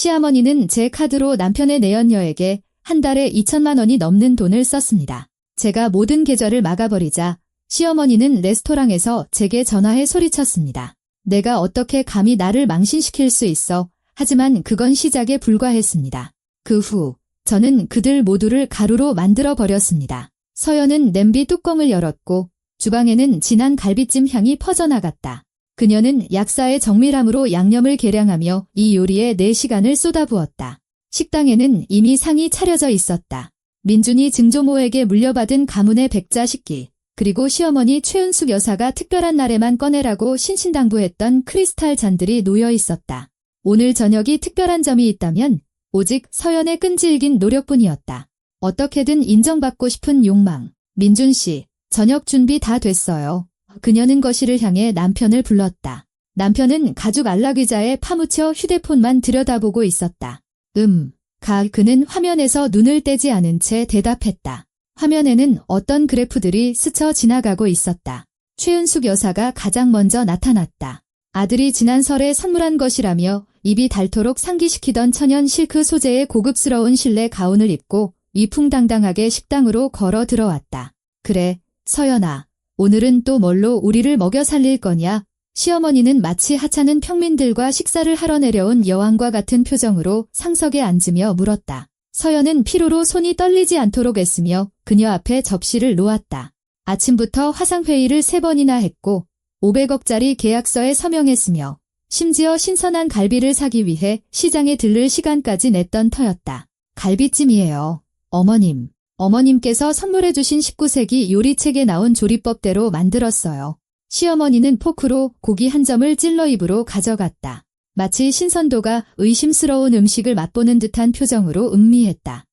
시어머니는 제 카드로 남편의 내연녀에게 한 달에 2천만 원이 넘는 돈을 썼습니다. 제가 모든 계좌를 막아버리자 시어머니는 레스토랑에서 제게 전화해 소리쳤습니다. 내가 어떻게 감히 나를 망신시킬 수 있어. 하지만 그건 시작에 불과했습니다. 그 후 저는 그들 모두를 가루로 만들어 버렸습니다. 서연은 냄비 뚜껑을 열었고 주방에는 진한 갈비찜 향이 퍼져나갔다. 그녀는 약사의 정밀함으로 양념을 계량하며 이 요리에 4시간을 쏟아부었다. 식당에는 이미 상이 차려져 있었다. 민준이 증조모에게 물려받은 가문의 백자 식기, 그리고 시어머니 최은숙 여사가 특별한 날에만 꺼내라고 신신당부했던 크리스탈 잔들이 놓여 있었다. 오늘 저녁이 특별한 점이 있다면 오직 서연의 끈질긴 노력뿐이었다. 어떻게든 인정받고 싶은 욕망. 민준 씨, 저녁 준비 다 됐어요. 그녀는 거실을 향해 남편을 불렀다. 남편은 가죽 안락의자에 파묻혀 휴대폰만 들여다보고 있었다. 그는 화면에서 눈을 떼지 않은 채 대답했다. 화면에는 어떤 그래프들이 스쳐 지나가고 있었다. 최은숙 여사가 가장 먼저 나타났다. 아들이 지난 설에 선물한 것이라며 입이 닳도록 상기시키던 천연 실크 소재의 고급스러운 실내 가운을 입고 위풍당당하게 식당으로 걸어 들어왔다. 그래, 서연아. 오늘은 또 뭘로 우리를 먹여 살릴 거냐? 시어머니는 마치 하찮은 평민들과 식사를 하러 내려온 여왕과 같은 표정으로 상석에 앉으며 물었다. 서연은 피로로 손이 떨리지 않도록 애쓰며 그녀 앞에 접시를 놓았다. 아침부터 화상회의를 3번이나 했고 500억짜리 계약서에 서명했으며 심지어 신선한 갈비를 사기 위해 시장에 들를 시간까지 냈던 터였다. 갈비찜이에요. 어머님께서 선물해주신 19세기 요리책에 나온 조리법대로 만들었어요. 시어머니는 포크로 고기 한 점을 찔러 입으로 가져갔다. 마치 신선도가 의심스러운 음식을 맛보는 듯한 표정으로 음미했다.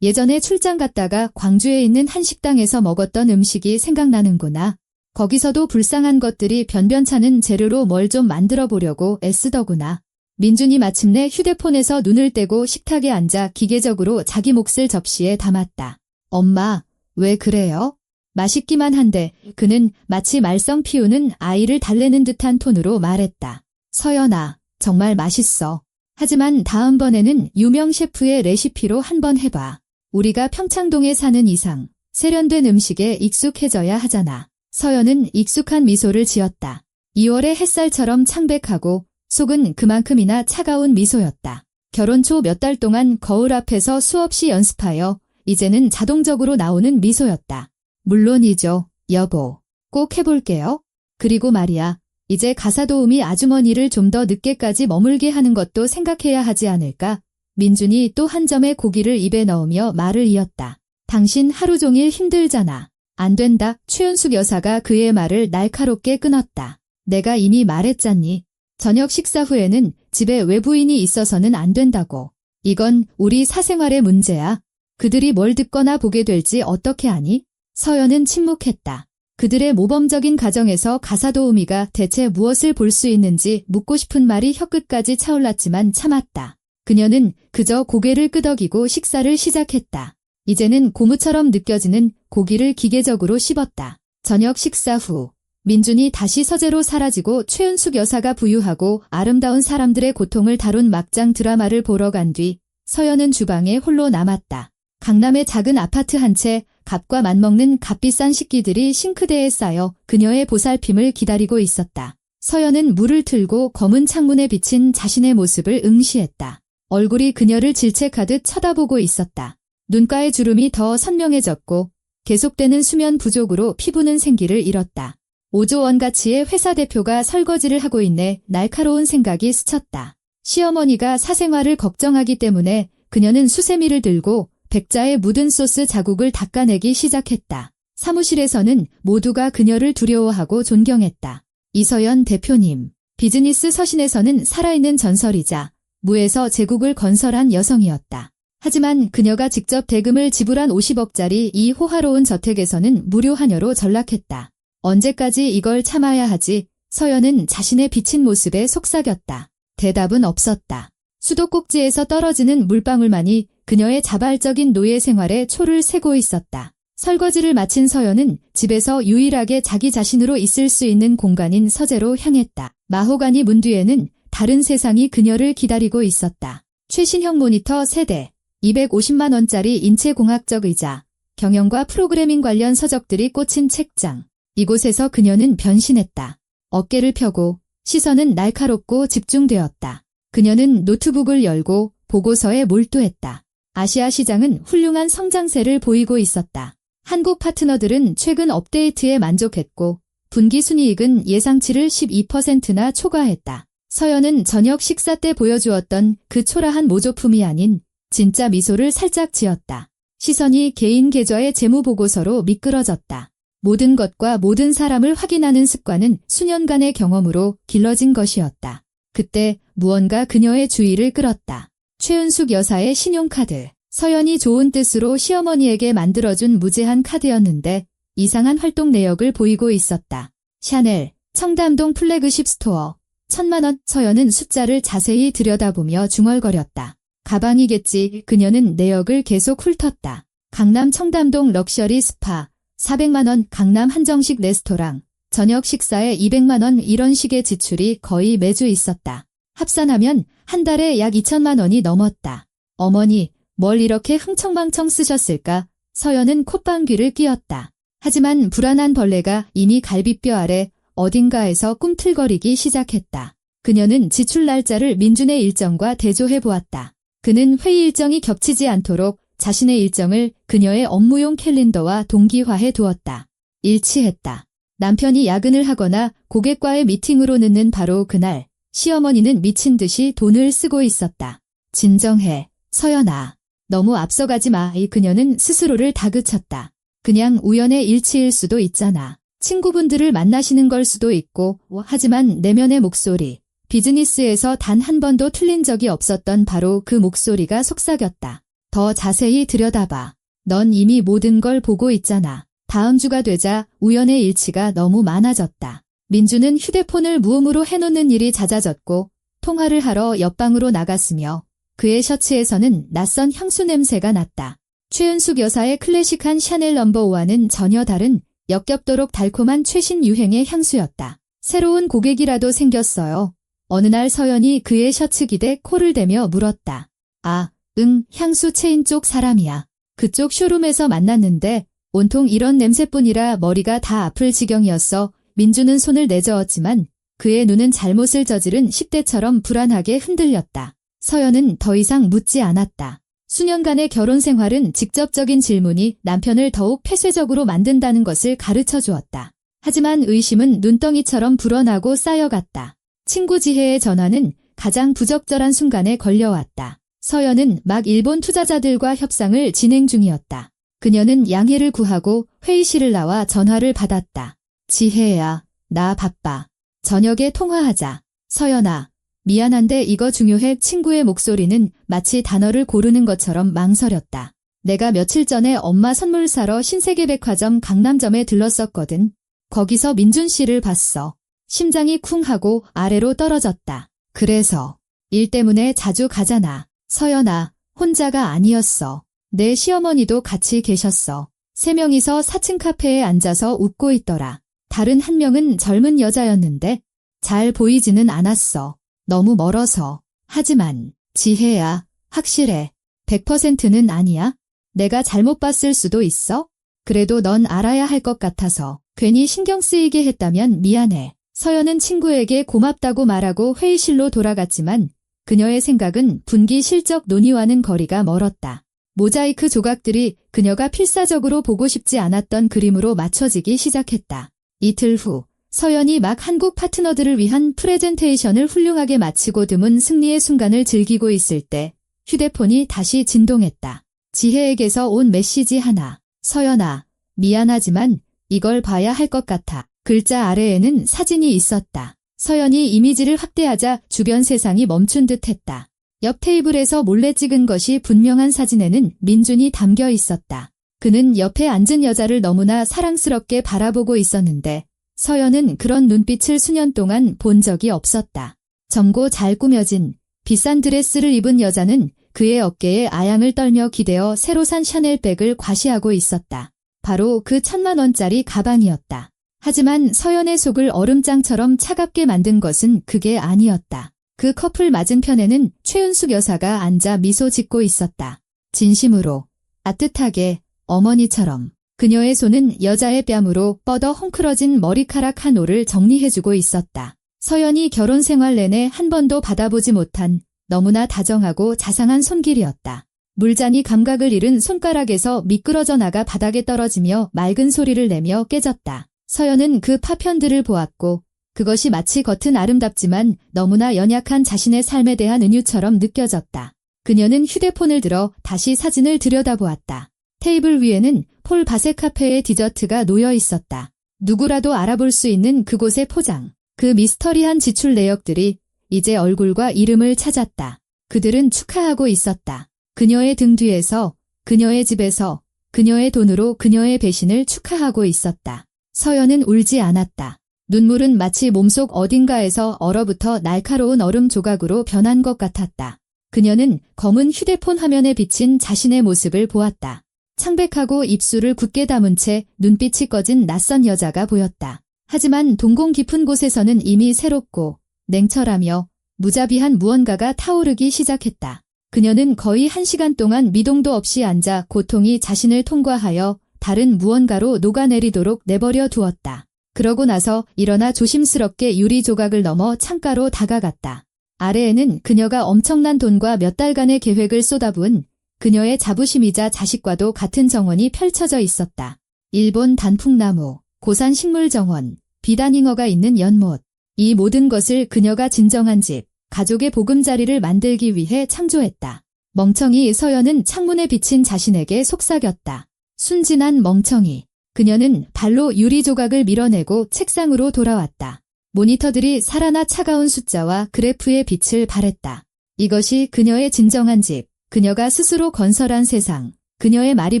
예전에 출장 갔다가 광주에 있는 한 식당에서 먹었던 음식이 생각나는구나. 거기서도 불쌍한 것들이 변변찮은 재료로 뭘 좀 만들어 보려고 애쓰더구나. 민준이 마침내 휴대폰에서 눈을 떼고 식탁에 앉아 기계적으로 자기 몫을 접시에 담았다. 엄마, 왜 그래요? 맛있기만 한데 그는 마치 말썽 피우는 아이를 달래는 듯한 톤으로 말했다. 서연아, 정말 맛있어. 하지만 다음번에는 유명 셰프의 레시피로 한번 해봐. 우리가 평창동에 사는 이상 세련된 음식에 익숙해져야 하잖아. 서연은 익숙한 미소를 지었다. 2월의 햇살처럼 창백하고 속은 그만큼이나 차가운 미소였다. 결혼 초 몇 달 동안 거울 앞에서 수없이 연습하여 이제는 자동적으로 나오는 미소였다. 물론이죠, 여보. 꼭 해볼게요. 그리고 말이야, 이제 가사도우미 아주머니를 좀 더 늦게까지 머물게 하는 것도 생각해야 하지 않을까? 민준이 또 한 점의 고기를 입에 넣으며 말을 이었다. 당신 하루 종일 힘들잖아. 안 된다. 최은숙 여사가 그의 말을 날카롭게 끊었다. 내가 이미 말했잖니. 저녁 식사 후에는 집에 외부인이 있어서는 안 된다고. 이건 우리 사생활의 문제야. 그들이 뭘 듣거나 보게 될지 어떻게 아니? 서연은 침묵했다. 그들의 모범적인 가정에서 가사도우미가 대체 무엇을 볼 수 있는지 묻고 싶은 말이 혀끝까지 차올랐지만 참았다. 그녀는 그저 고개를 끄덕이고 식사를 시작했다. 이제는 고무처럼 느껴지는 고기를 기계적으로 씹었다. 저녁 식사 후 민준이 다시 서재로 사라지고 최은숙 여사가 부유하고 아름다운 사람들의 고통을 다룬 막장 드라마를 보러 간 뒤 서연은 주방에 홀로 남았다. 강남의 작은 아파트 한 채 값과 맞먹는 값비싼 식기들이 싱크대에 쌓여 그녀의 보살핌을 기다리고 있었다. 서연은 물을 틀고 검은 창문에 비친 자신의 모습을 응시했다. 얼굴이 그녀를 질책하듯 쳐다보고 있었다. 눈가의 주름이 더 선명해졌고 계속되는 수면 부족으로 피부는 생기를 잃었다. 5조 원 가치의 회사 대표가 설거지를 하고 있네. 날카로운 생각이 스쳤다. 시어머니가 사생활을 걱정하기 때문에 그녀는 수세미를 들고 백자에 묻은 소스 자국을 닦아내기 시작했다. 사무실에서는 모두가 그녀를 두려워하고 존경했다. 이서연 대표님, 비즈니스 서신에서는 살아있는 전설이자 무에서 제국을 건설한 여성이었다. 하지만 그녀가 직접 대금을 지불한 50억짜리 이 호화로운 저택에서는 무료 한여로 전락했다. 언제까지 이걸 참아야 하지? 서연은 자신의 비친 모습에 속삭였다. 대답은 없었다. 수도꼭지에서 떨어지는 물방울만이 그녀의 자발적인 노예 생활에 초를 새고 있었다. 설거지를 마친 서연은 집에서 유일하게 자기 자신으로 있을 수 있는 공간인 서재로 향했다. 마호가니 문 뒤에는 다른 세상이 그녀를 기다리고 있었다. 최신형 모니터 세대, 250만 원짜리 인체공학적 의자, 경영과 프로그래밍 관련 서적들이 꽂힌 책장. 이곳에서 그녀는 변신했다. 어깨를 펴고 시선은 날카롭고 집중되었다. 그녀는 노트북을 열고 보고서에 몰두했다. 아시아 시장은 훌륭한 성장세를 보이고 있었다. 한국 파트너들은 최근 업데이트에 만족했고 분기 순이익은 예상치를 12%나 초과했다. 서연은 저녁 식사 때 보여주었던 그 초라한 모조품이 아닌 진짜 미소를 살짝 지었다. 시선이 개인 계좌의 재무보고서로 미끄러졌다. 모든 것과 모든 사람을 확인하는 습관은 수년간의 경험으로 길러진 것이었다. 그때 무언가 그녀의 주의를 끌었다. 최은숙 여사의 신용카드. 서연이 좋은 뜻으로 시어머니에게 만들어준 무제한 카드였는데 이상한 활동 내역을 보이고 있었다. 샤넬, 청담동 플래그십 스토어, 1,000만 원. 서연은 숫자를 자세히 들여다보며 중얼거렸다. 가방이겠지. 그녀는 내역을 계속 훑었다. 강남 청담동 럭셔리 스파, 400만 원. 강남 한정식 레스토랑, 저녁 식사에 200만 원. 이런 식의 지출이 거의 매주 있었다. 합산하면 한 달에 약 2천만 원이 넘었다. 어머니, 뭘 이렇게 흥청망청 쓰셨을까? 서연은 콧방귀를 뀌었다. 하지만 불안한 벌레가 이미 갈비뼈 아래 어딘가에서 꿈틀거리기 시작했다. 그녀는 지출 날짜를 민준의 일정과 대조해보았다. 그는 회의 일정이 겹치지 않도록 자신의 일정을 그녀의 업무용 캘린더와 동기화해 두었다. 일치했다. 남편이 야근을 하거나 고객과의 미팅으로 늦는 바로 그날, 시어머니는 미친 듯이 돈을 쓰고 있었다. 진정해, 서연아. 너무 앞서가지 마. 그녀는 스스로를 다그쳤다. 그냥 우연의 일치일 수도 있잖아. 친구분들을 만나시는 걸 수도 있고, 하지만 내면의 목소리, 비즈니스에서 단 한 번도 틀린 적이 없었던 바로 그 목소리가 속삭였다. 더 자세히 들여다봐. 넌 이미 모든 걸 보고 있잖아. 다음 주가 되자 우연의 일치가 너무 많아졌다. 민주는 휴대폰을 무음으로 해놓는 일이 잦아졌고 통화를 하러 옆방으로 나갔으며 그의 셔츠에서는 낯선 향수 냄새가 났다. 최은숙 여사의 클래식한 샤넬 넘버1은 전혀 다른 역겹도록 달콤한 최신 유행의 향수였다. 새로운 고객이라도 생겼어요. 어느 날 서연이 그의 셔츠 기대 코를 대며 물었다. 아, 응, 향수 체인 쪽 사람이야. 그쪽 쇼룸에서 만났는데 온통 이런 냄새뿐이라 머리가 다 아플 지경이었어. 민주는 손을 내저었지만 그의 눈은 잘못을 저지른 10대처럼 불안하게 흔들렸다. 서연은 더 이상 묻지 않았다. 수년간의 결혼 생활은 직접적인 질문이 남편을 더욱 폐쇄적으로 만든다는 것을 가르쳐 주었다. 하지만 의심은 눈덩이처럼 불어나고 쌓여갔다. 친구 지혜의 전화는 가장 부적절한 순간에 걸려왔다. 서연은 막 일본 투자자들과 협상을 진행 중이었다. 그녀는 양해를 구하고 회의실을 나와 전화를 받았다. 지혜야, 나 바빠. 저녁에 통화하자. 서연아, 미안한데 이거 중요해. 친구의 목소리는 마치 단어를 고르는 것처럼 망설였다. 내가 며칠 전에 엄마 선물 사러 신세계백화점 강남점에 들렀었거든. 거기서 민준 씨를 봤어. 심장이 쿵 하고 아래로 떨어졌다. 그래서 일 때문에 자주 가잖아. 서연아, 혼자가 아니었어. 내 시어머니도 같이 계셨어. 3명이서 4층 카페에 앉아서 웃고 있더라. 다른 한 명은 젊은 여자였는데 잘 보이지는 않았어. 너무 멀어서. 하지만 지혜야, 확실해. 100%는 아니야? 내가 잘못 봤을 수도 있어? 그래도 넌 알아야 할 것 같아서. 괜히 신경 쓰이게 했다면 미안해. 서연은 친구에게 고맙다고 말하고 회의실로 돌아갔지만 그녀의 생각은 분기 실적 논의와는 거리가 멀었다. 모자이크 조각들이 그녀가 필사적으로 보고 싶지 않았던 그림으로 맞춰지기 시작했다. 이틀 후 서연이 막 한국 파트너들을 위한 프레젠테이션을 훌륭하게 마치고 드문 승리의 순간을 즐기고 있을 때 휴대폰이 다시 진동했다. 지혜에게서 온 메시지 하나. 서연아, 미안하지만 이걸 봐야 할 것 같아. 글자 아래에는 사진이 있었다. 서연이 이미지를 확대하자 주변 세상이 멈춘 듯 했다. 옆 테이블에서 몰래 찍은 것이 분명한 사진에는 민준이 담겨 있었다. 그는 옆에 앉은 여자를 너무나 사랑스럽게 바라보고 있었는데 서연은 그런 눈빛을 수년 동안 본 적이 없었다. 젊고 잘 꾸며진 비싼 드레스를 입은 여자는 그의 어깨에 아양을 떨며 기대어 새로 산 샤넬백을 과시하고 있었다. 바로 그 1,000만 원짜리 가방이었다. 하지만 서연의 속을 얼음장처럼 차갑게 만든 것은 그게 아니었다. 그 커플 맞은편에는 최은숙 여사가 앉아 미소 짓고 있었다. 진심으로, 따뜻하게, 어머니처럼. 그녀의 손은 여자의 뺨으로 뻗어 헝클어진 머리카락 한 올을 정리해주고 있었다. 서연이 결혼 생활 내내 한 번도 받아보지 못한 너무나 다정하고 자상한 손길이었다. 물잔이 감각을 잃은 손가락에서 미끄러져 나가 바닥에 떨어지며 맑은 소리를 내며 깨졌다. 서연은 그 파편들을 보았고 그것이 마치 겉은 아름답지만 너무나 연약한 자신의 삶에 대한 은유처럼 느껴졌다. 그녀는 휴대폰을 들어 다시 사진을 들여다보았다. 테이블 위에는 폴 바세 카페의 디저트가 놓여 있었다. 누구라도 알아볼 수 있는 그곳의 포장. 그 미스터리한 지출 내역들이 이제 얼굴과 이름을 찾았다. 그들은 축하하고 있었다. 그녀의 등 뒤에서, 그녀의 집에서, 그녀의 돈으로 그녀의 배신을 축하하고 있었다. 서연은 울지 않았다. 눈물은 마치 몸속 어딘가에서 얼어붙어 날카로운 얼음 조각으로 변한 것 같았다. 그녀는 검은 휴대폰 화면에 비친 자신의 모습을 보았다. 창백하고 입술을 굳게 다문 채 눈빛이 꺼진 낯선 여자가 보였다. 하지만 동공 깊은 곳에서는 이미 새롭고 냉철하며 무자비한 무언가가 타오르기 시작했다. 그녀는 거의 1시간 동안 미동도 없이 앉아 고통이 자신을 통과하여 다른 무언가로 녹아내리도록 내버려 두었다. 그러고 나서 일어나 조심스럽게 유리 조각을 넘어 창가로 다가갔다. 아래에는 그녀가 엄청난 돈과 몇 달간의 계획을 쏟아부은 그녀의 자부심이자 자식과도 같은 정원이 펼쳐져 있었다. 일본 단풍나무, 고산 식물정원, 비단잉어가 있는 연못. 이 모든 것을 그녀가 진정한 집, 가족의 보금자리를 만들기 위해 창조했다. 멍청이 서연은 창문에 비친 자신에게 속삭였다. 순진한 멍청이. 그녀는 발로 유리 조각을 밀어내고 책상으로 돌아왔다. 모니터들이 살아나 차가운 숫자와 그래프의 빛을 발했다. 이것이 그녀의 진정한 집, 그녀가 스스로 건설한 세상, 그녀의 말이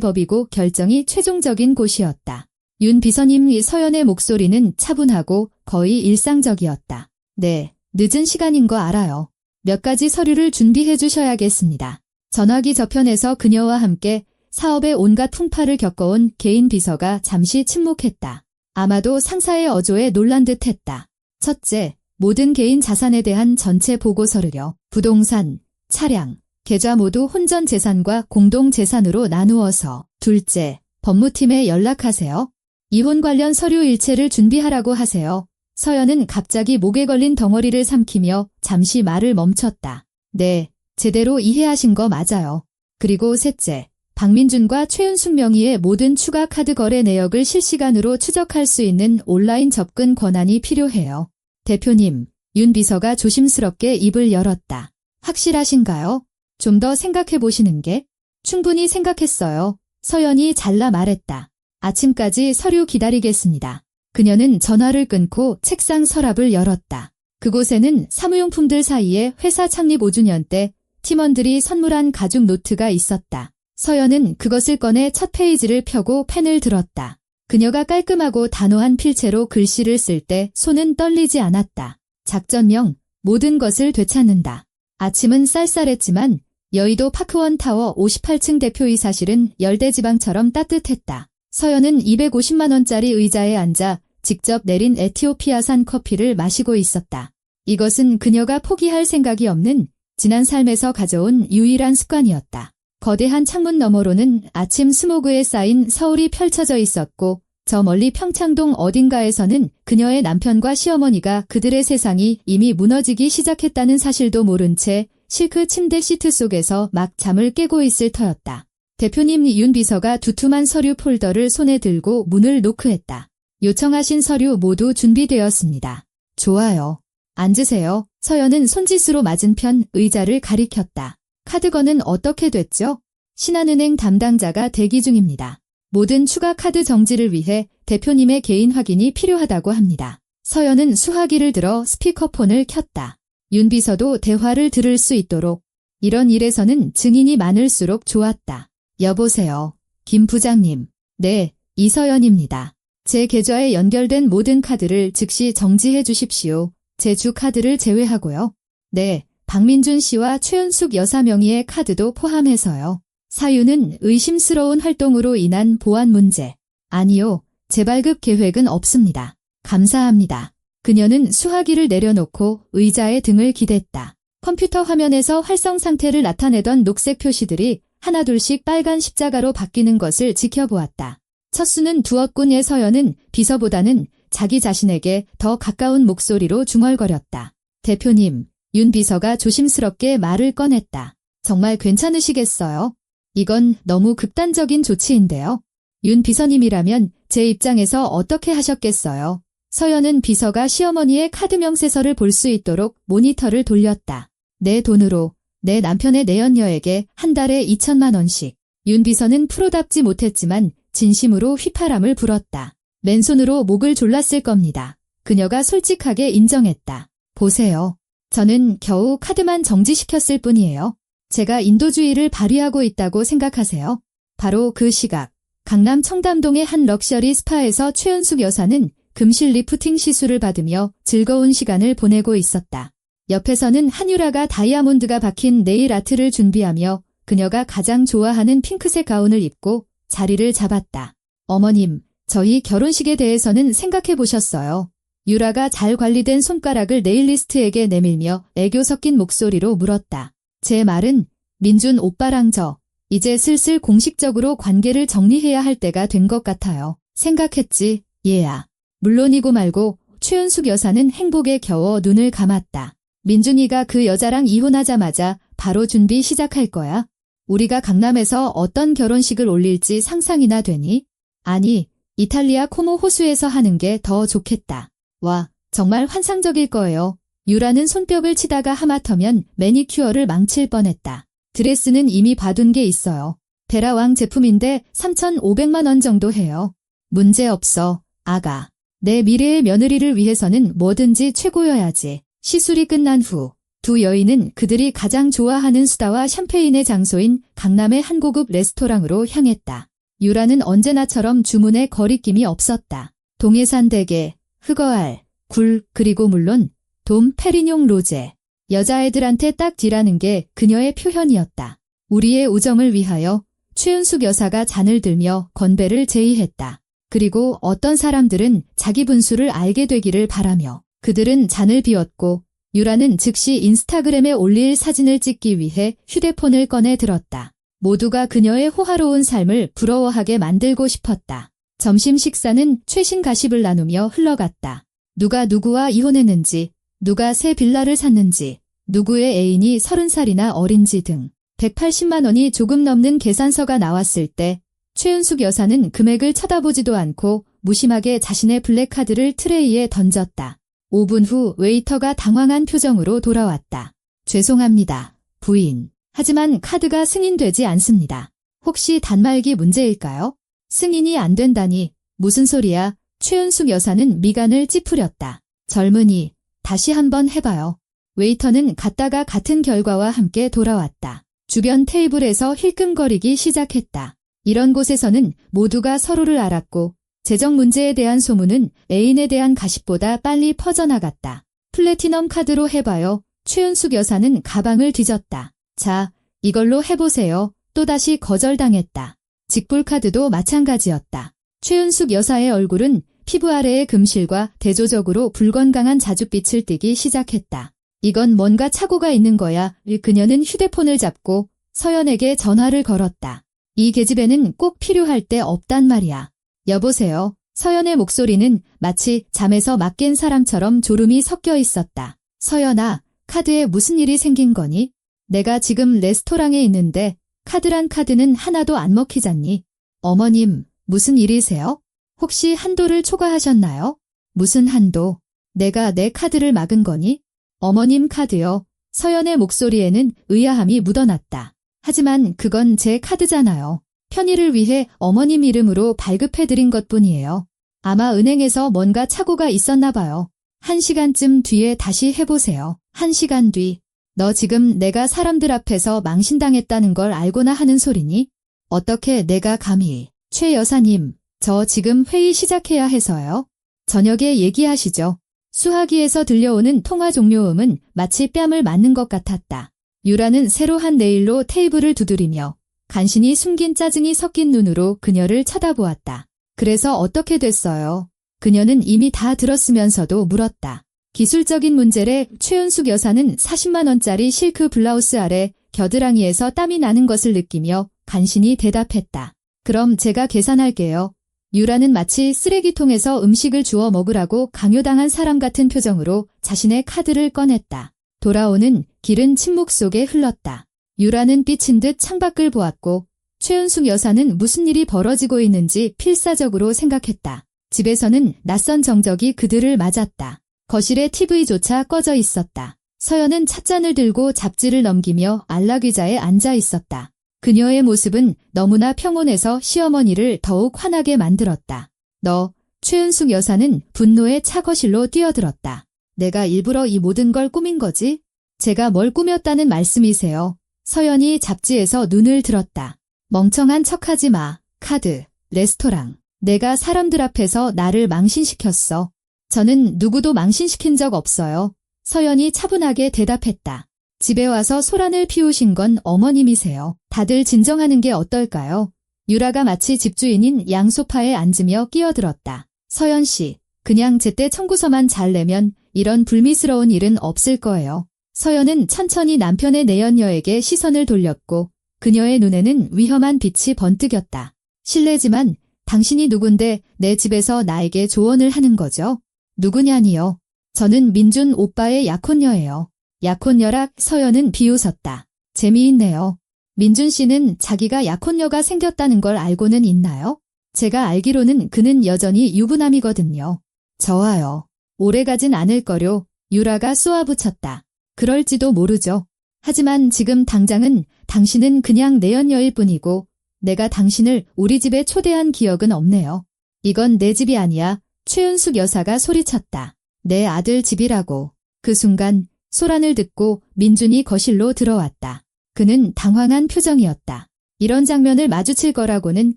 법이고 결정이 최종적인 곳이었다. 윤 비서님 서연의 목소리는 차분하고 거의 일상적이었다. 네, 늦은 시간인 거 알아요. 몇 가지 서류를 준비해 주셔야겠습니다. 전화기 저편에서 그녀와 함께 사업의 온갖 풍파를 겪어온 개인 비서가 잠시 침묵했다. 아마도 상사의 어조에 놀란 듯했다. 첫째, 모든 개인 자산에 대한 전체 보고 서류요. 부동산, 차량, 계좌 모두 혼전 재산과 공동 재산으로 나누어서. 둘째, 법무팀에 연락하세요. 이혼 관련 서류 일체를 준비하라고 하세요. 서연은 갑자기 목에 걸린 덩어리를 삼키며 잠시 말을 멈췄다. 네, 제대로 이해하신 거 맞아요. 그리고 셋째, 박민준과 최은숙 명의의 모든 추가 카드 거래 내역을 실시간으로 추적할 수 있는 온라인 접근 권한이 필요해요. 대표님, 윤 비서가 조심스럽게 입을 열었다. 확실하신가요? 좀 더 생각해 보시는 게? 충분히 생각했어요. 서연이 잘라 말했다. 아침까지 서류 기다리겠습니다. 그녀는 전화를 끊고 책상 서랍을 열었다. 그곳에는 사무용품들 사이에 회사 창립 5주년 때 팀원들이 선물한 가죽 노트가 있었다. 서연은 그것을 꺼내 첫 페이지를 펴고 펜을 들었다. 그녀가 깔끔하고 단호한 필체로 글씨를 쓸 때 손은 떨리지 않았다. 작전명, 모든 것을 되찾는다. 아침은 쌀쌀했지만 여의도 파크원 타워 58층 대표이사실은 열대지방처럼 따뜻했다. 서연은 250만 원짜리 의자에 앉아 직접 내린 에티오피아산 커피를 마시고 있었다. 이것은 그녀가 포기할 생각이 없는 지난 삶에서 가져온 유일한 습관이었다. 거대한 창문 너머로는 아침 스모그에 쌓인 서울이 펼쳐져 있었고 저 멀리 평창동 어딘가에서는 그녀의 남편과 시어머니가 그들의 세상이 이미 무너지기 시작했다는 사실도 모른 채 실크 침대 시트 속에서 막 잠을 깨고 있을 터였다. 대표님 윤 비서가 두툼한 서류 폴더를 손에 들고 문을 노크했다. 요청하신 서류 모두 준비되었습니다. 좋아요. 앉으세요. 서연은 손짓으로 맞은편 의자를 가리켰다. 카드건은 어떻게 됐죠? 신한은행 담당자가 대기 중입니다. 모든 추가 카드 정지를 위해 대표님의 개인 확인이 필요하다고 합니다. 서연은 수화기를 들어 스피커폰을 켰다. 윤 비서도 대화를 들을 수 있도록. 이런 일에서는 증인이 많을수록 좋았다. 여보세요. 김 부장님. 네, 이서연입니다. 제 계좌에 연결된 모든 카드를 즉시 정지해 주십시오. 제 주 카드를 제외하고요. 네, 박민준 씨와 최은숙 여사 명의의 카드도 포함해서요. 사유는 의심스러운 활동으로 인한 보안 문제. 아니요, 재발급 계획은 없습니다. 감사합니다. 그녀는 수화기를 내려놓고 의자에 등을 기댔다. 컴퓨터 화면에서 활성 상태를 나타내던 녹색 표시들이 하나둘씩 빨간 십자가로 바뀌는 것을 지켜보았다. 첫 수는 두었군의 서연은 비서보다는 자기 자신에게 더 가까운 목소리로 중얼거렸다. 대표님, 윤 비서가 조심스럽게 말을 꺼냈다. 정말 괜찮으시겠어요? 이건 너무 극단적인 조치인데요. 윤 비서님이라면 제 입장에서 어떻게 하셨겠어요? 서연은 비서가 시어머니의 카드 명세서를 볼 수 있도록 모니터를 돌렸다. 내 돈으로 내 남편의 내연녀에게 한 달에 2천만 원씩. 윤 비서는 프로답지 못했지만 진심으로 휘파람을 불었다. 맨손으로 목을 졸랐을 겁니다. 그녀가 솔직하게 인정했다. 보세요. 저는 겨우 카드만 정지시켰을 뿐이에요. 제가 인도주의를 발휘하고 있다고 생각하세요? 바로 그 시각, 강남 청담동의 한 럭셔리 스파에서 최은숙 여사는 금실 리프팅 시술을 받으며 즐거운 시간을 보내고 있었다. 옆에서는 한유라가 다이아몬드가 박힌 네일 아트를 준비하며 그녀가 가장 좋아하는 핑크색 가운을 입고 자리를 잡았다. 어머님, 저희 결혼식에 대해서는 생각해 보셨어요? 유라가 잘 관리된 손가락을 네일리스트에게 내밀며 애교 섞인 목소리로 물었다. 제 말은 민준 오빠랑 저 이제 슬슬 공식적으로 관계를 정리해야 할 때가 된 것 같아요. 생각했지, 얘야. 물론이고 말고 최은숙 여사는 행복에 겨워 눈을 감았다. 민준이가 그 여자랑 이혼하자마자 바로 준비 시작할 거야? 우리가 강남에서 어떤 결혼식을 올릴지 상상이나 되니? 아니, 이탈리아 코모 호수에서 하는 게 더 좋겠다. 와, 정말 환상적일 거예요. 유라는 손뼉을 치다가 하마터면 매니큐어를 망칠 뻔했다. 드레스는 이미 봐둔 게 있어요. 베라왕 제품인데 3,500만 원 정도 해요. 문제 없어, 아가. 내 미래의 며느리를 위해서는 뭐든지 최고여야지. 시술이 끝난 후 두 여인은 그들이 가장 좋아하는 수다와 샴페인의 장소인 강남의 한 고급 레스토랑으로 향했다. 유라는 언제나처럼 주문에 거리낌이 없었다. 동해산 대게, 흑어알, 굴, 그리고 물론 돔 페리뇽 로제. 여자애들한테 딱 딜하는 게 그녀의 표현이었다. 우리의 우정을 위하여 최은숙 여사가 잔을 들며 건배를 제의했다. 그리고 어떤 사람들은 자기 분수를 알게 되기를 바라며 그들은 잔을 비웠고 유라는 즉시 인스타그램에 올릴 사진을 찍기 위해 휴대폰을 꺼내 들었다. 모두가 그녀의 호화로운 삶을 부러워하게 만들고 싶었다. 점심 식사는 최신 가십을 나누며 흘러갔다. 누가 누구와 이혼했는지, 누가 새 빌라를 샀는지, 누구의 애인이 30살이나 어린지 등 180만 원이 조금 넘는 계산서가 나왔을 때 최은숙 여사는 금액을 쳐다보지도 않고 무심하게 자신의 블랙카드를 트레이에 던졌다. 5분 후 웨이터가 당황한 표정으로 돌아왔다. 죄송합니다, 부인. 하지만 카드가 승인되지 않습니다. 혹시 단말기 문제일까요? 승인이 안 된다니 무슨 소리야? 최은숙 여사는 미간을 찌푸렸다. 젊은이, 다시 한번 해봐요. 웨이터는 갔다가 같은 결과와 함께 돌아왔다. 주변 테이블에서 힐끔거리기 시작했다. 이런 곳에서는 모두가 서로를 알았고 재정 문제에 대한 소문은 애인에 대한 가십보다 빨리 퍼져나갔다. 플래티넘 카드로 해봐요. 최은숙 여사는 가방을 뒤졌다. 자, 이걸로 해보세요. 또다시 거절당했다. 직불카드도 마찬가지였다. 최은숙 여사의 얼굴은 피부 아래의 금실과 대조적으로 불건강한 자줏빛을 띠기 시작했다. 이건 뭔가 착오가 있는 거야. 그녀는 휴대폰을 잡고 서연에게 전화를 걸었다. 이 계집애는 꼭 필요할 때 없단 말이야. 여보세요. 서연의 목소리는 마치 잠에서 막 깬 사람처럼 졸음이 섞여 있었다. 서연아, 카드에 무슨 일이 생긴 거니? 내가 지금 레스토랑에 있는데 카드란 카드는 하나도 안 먹히잖니. 어머님, 무슨 일이세요? 혹시 한도를 초과하셨나요? 무슨 한도? 내가 내 카드를 막은 거니? 어머님 카드요. 서연의 목소리에는 의아함이 묻어났다. 하지만 그건 제 카드잖아요. 편의를 위해 어머님 이름으로 발급해드린 것뿐이에요. 아마 은행에서 뭔가 착오가 있었나 봐요. 1시간쯤 뒤에 다시 해보세요. 1시간 뒤. 너 지금 내가 사람들 앞에서 망신당했다는 걸 알고나 하는 소리니? 어떻게 내가 감히. 최 여사님, 저 지금 회의 시작해야 해서요. 저녁에 얘기하시죠. 수화기에서 들려오는 통화 종료음은 마치 뺨을 맞는 것 같았다. 유라는 새로 한 네일로 테이블을 두드리며 간신히 숨긴 짜증이 섞인 눈으로 그녀를 쳐다보았다. 그래서 어떻게 됐어요? 그녀는 이미 다 들었으면서도 물었다. 기술적인 문제래. 최은숙 여사는 40만 원짜리 실크 블라우스 아래 겨드랑이에서 땀이 나는 것을 느끼며 간신히 대답했다. 그럼 제가 계산할게요. 유라는 마치 쓰레기통에서 음식을 주워 먹으라고 강요당한 사람 같은 표정으로 자신의 카드를 꺼냈다. 돌아오는 길은 침묵 속에 흘렀다. 유라는 삐친 듯 창밖을 보았고 최은숙 여사는 무슨 일이 벌어지고 있는지 필사적으로 생각했다. 집에서는 낯선 정적이 그들을 맞았다. 거실에 TV조차 꺼져 있었다. 서연은 찻잔을 들고 잡지를 넘기며 안락의자에 앉아 있었다. 그녀의 모습은 너무나 평온해서 시어머니를 더욱 화나게 만들었다. 너, 최은숙 여사는 분노의 차거실로 뛰어들었다. 내가 일부러 이 모든 걸 꾸민 거지? 제가 뭘 꾸몄다는 말씀이세요? 서연이 잡지에서 눈을 들었다. 멍청한 척하지 마. 카드, 레스토랑. 내가 사람들 앞에서 나를 망신시켰어. 저는 누구도 망신시킨 적 없어요. 서연이 차분하게 대답했다. 집에 와서 소란을 피우신 건 어머님이세요. 다들 진정하는 게 어떨까요? 유라가 마치 집주인인 양소파에 앉으며 끼어들었다. 서연 씨, 그냥 제때 청구서만 잘 내면 이런 불미스러운 일은 없을 거예요. 서연은 천천히 남편의 내연녀에게 시선을 돌렸고 그녀의 눈에는 위험한 빛이 번뜩였다. 실례지만 당신이 누군데 내 집에서 나에게 조언을 하는 거죠? 누구냐니요? 저는 민준 오빠의 약혼녀예요. 약혼녀라. 서연은 비웃었다. 재미있네요. 민준 씨는 자기가 약혼녀가 생겼다는 걸 알고는 있나요? 제가 알기로는 그는 여전히 유부남이거든요. 저와요. 오래가진 않을 거요. 유라가 쏘아붙였다. 그럴지도 모르죠. 하지만 지금 당장은 당신은 그냥 내연녀일 뿐이고 내가 당신을 우리 집에 초대한 기억은 없네요. 이건 내 집이 아니야. 최은숙 여사가 소리쳤다. 내 아들 집이라고. 그 순간 소란을 듣고 민준이 거실로 들어왔다. 그는 당황한 표정이었다. 이런 장면을 마주칠 거라고는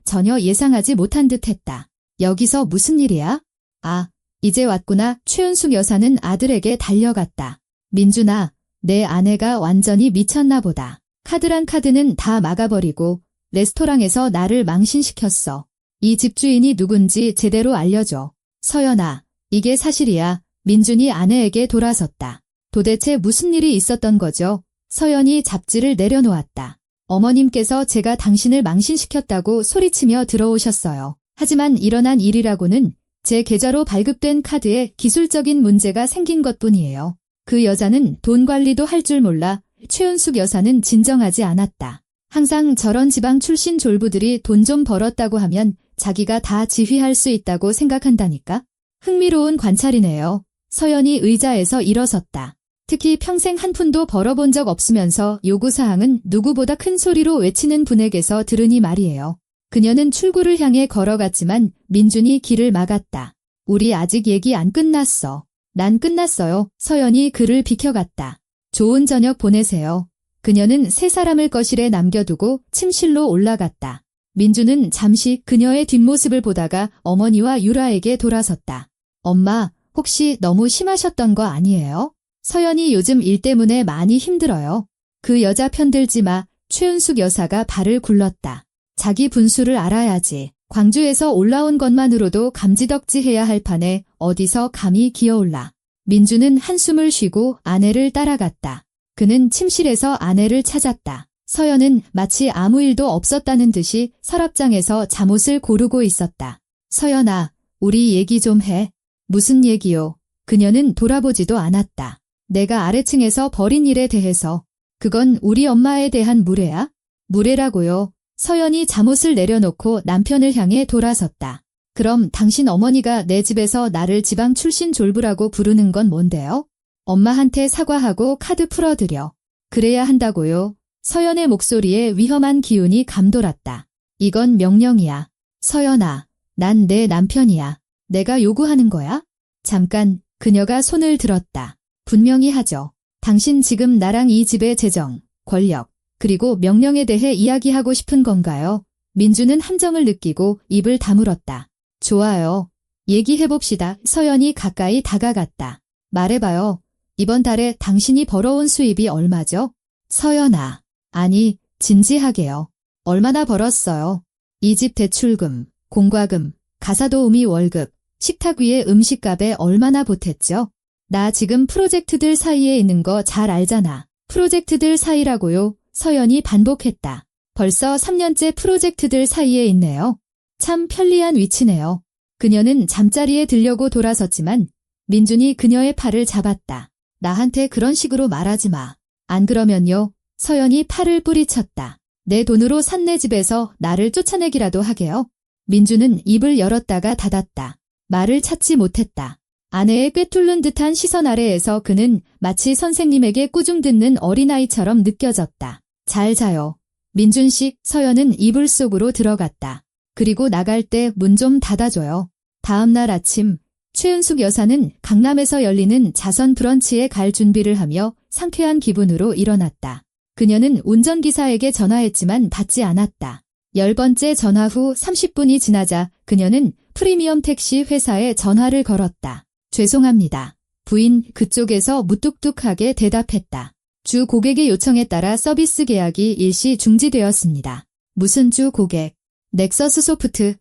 전혀 예상하지 못한 듯했다. 여기서 무슨 일이야? 아, 이제 왔구나. 최은숙 여사는 아들에게 달려갔다. 민준아, 내 아내가 완전히 미쳤나 보다. 카드란 카드는 다 막아버리고 레스토랑에서 나를 망신시켰어. 이 집주인이 누군지 제대로 알려줘. 서연아, 이게 사실이야. 민준이 아내에게 돌아섰다. 도대체 무슨 일이 있었던 거죠? 서연이 잡지를 내려놓았다. 어머님께서 제가 당신을 망신시켰다고 소리치며 들어오셨어요. 하지만 일어난 일이라고는 제 계좌로 발급된 카드에 기술적인 문제가 생긴 것뿐이에요. 그 여자는 돈 관리도 할 줄 몰라. 최은숙 여사는 진정하지 않았다. 항상 저런 지방 출신 졸부들이 돈 좀 벌었다고 하면 자기가 다 지휘할 수 있다고 생각한다니까? 흥미로운 관찰이네요. 서연이 의자에서 일어섰다. 특히 평생 한 푼도 벌어본 적 없으면서 요구사항은 누구보다 큰 소리로 외치는 분에게서 들으니 말이에요. 그녀는 출구를 향해 걸어갔지만 민준이 길을 막았다. 우리 아직 얘기 안 끝났어. 난 끝났어요. 서연이 그를 비켜갔다. 좋은 저녁 보내세요. 그녀는 세 사람을 거실에 남겨두고 침실로 올라갔다. 민준은 잠시 그녀의 뒷모습을 보다가 어머니와 유라에게 돌아섰다. 엄마, 혹시 너무 심하셨던 거 아니에요? 서연이 요즘 일 때문에 많이 힘들어요. 그 여자 편들지 마. 최은숙 여사가 발을 굴렀다. 자기 분수를 알아야지. 광주에서 올라온 것만으로도 감지덕지해야 할 판에 어디서 감히 기어올라. 민주는 한숨을 쉬고 아내를 따라갔다. 그는 침실에서 아내를 찾았다. 서연은 마치 아무 일도 없었다는 듯이 서랍장에서 잠옷을 고르고 있었다. 서연아, 우리 얘기 좀 해. 무슨 얘기요? 그녀는 돌아보지도 않았다. 내가 아래층에서 벌인 일에 대해서. 그건 우리 엄마에 대한 무례야? 무례라고요. 서연이 잠옷을 내려놓고 남편을 향해 돌아섰다. 그럼 당신 어머니가 내 집에서 나를 지방 출신 졸부라고 부르는 건 뭔데요? 엄마한테 사과하고 카드 풀어드려. 그래야 한다고요. 서연의 목소리에 위험한 기운이 감돌았다. 이건 명령이야. 서연아, 난 내 남편이야. 내가 요구하는 거야? 잠깐, 그녀가 손을 들었다. 분명히 하죠. 당신 지금 나랑 이 집의 재정, 권력, 그리고 명령에 대해 이야기하고 싶은 건가요? 민주는 함정을 느끼고 입을 다물었다. 좋아요. 얘기해봅시다. 서연이 가까이 다가갔다. 말해봐요. 이번 달에 당신이 벌어온 수입이 얼마죠? 서연아. 아니, 진지하게요. 얼마나 벌었어요? 이 집 대출금, 공과금, 가사도우미 월급, 식탁 위에 음식값에 얼마나 보탰죠? 나 지금 프로젝트들 사이에 있는 거 잘 알잖아. 프로젝트들 사이라고요? 서연이 반복했다. 벌써 3년째 프로젝트들 사이에 있네요. 참 편리한 위치네요. 그녀는 잠자리에 들려고 돌아섰지만 민준이 그녀의 팔을 잡았다. 나한테 그런 식으로 말하지 마. 안 그러면요. 서연이 팔을 뿌리쳤다. 내 돈으로 산 내 집에서 나를 쫓아내기라도 하게요. 민준은 입을 열었다가 닫았다. 말을 찾지 못했다. 아내의 꿰뚫는 듯한 시선 아래에서 그는 마치 선생님에게 꾸중 듣는 어린아이처럼 느껴졌다. 잘 자요. 민준식. 서연은 이불 속으로 들어갔다. 그리고 나갈 때 문 좀 닫아줘요. 다음 날 아침 최은숙 여사는 강남에서 열리는 자선 브런치에 갈 준비를 하며 상쾌한 기분으로 일어났다. 그녀는 운전기사에게 전화했지만 받지 않았다. 10번째 전화 후 30분이 지나자 그녀는 프리미엄 택시 회사에 전화를 걸었다. 죄송합니다. 부인. 그쪽에서 무뚝뚝하게 대답했다. 주 고객의 요청에 따라 서비스 계약이 일시 중지되었습니다. 무슨 주 고객? 넥서스 소프트